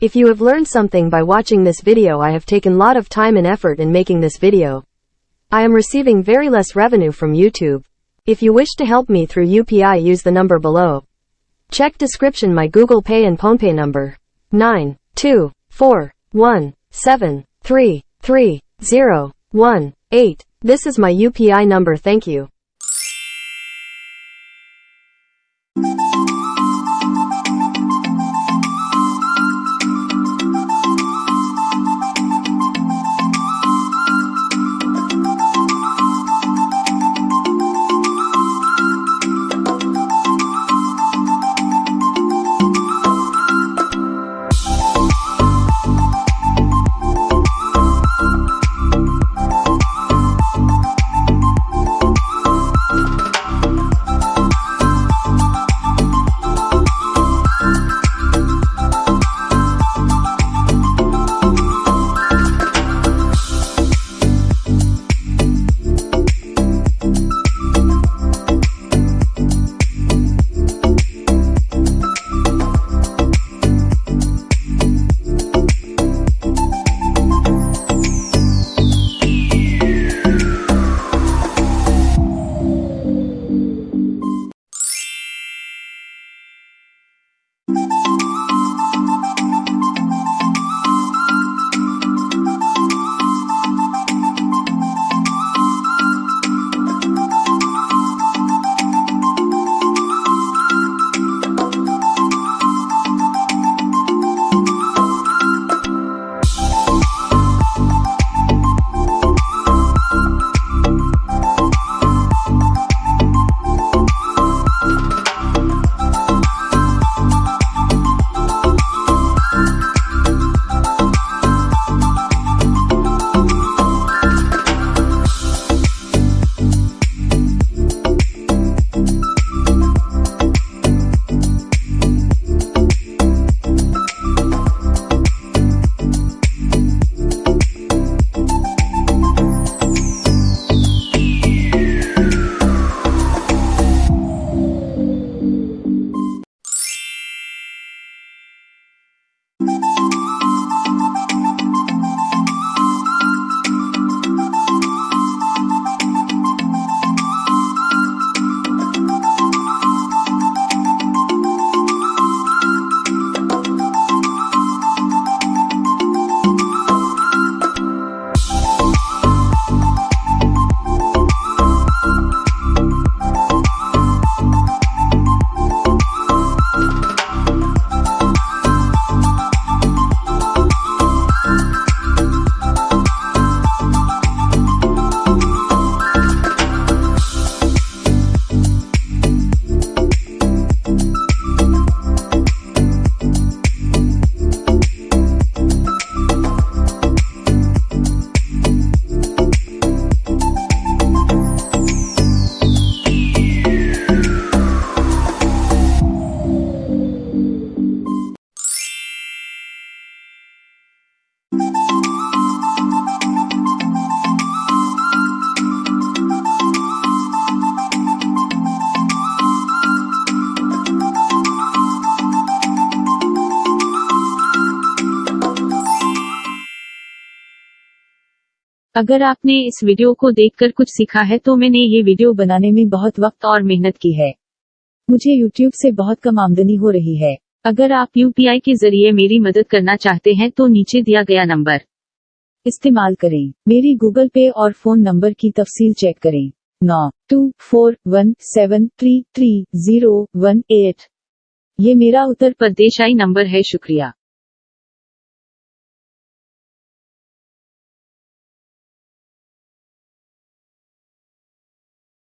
If you have learned something by watching this video, I have taken lot of time and effort in making this video. I am receiving very less revenue from YouTube. If you wish to help me through UPI, use the number below. Check description my Google Pay and PhonePe number. 9241733018. This is my UPI number. Thank you. अगर आपने इस वीडियो को देखकर कुछ सीखा है तो मैंने ये वीडियो बनाने में बहुत वक्त और मेहनत की है। मुझे YouTube से बहुत कम आमदनी हो रही है। अगर आप UPI के जरिए मेरी मदद करना चाहते हैं तो नीचे दिया गया नंबर इस्तेमाल करें। मेरी गूगल पे और फोन नंबर की तफसील चेक करें। 9241733018। ये मेरा उत्तर प्रदेशाई नंबर है। शुक्रिया।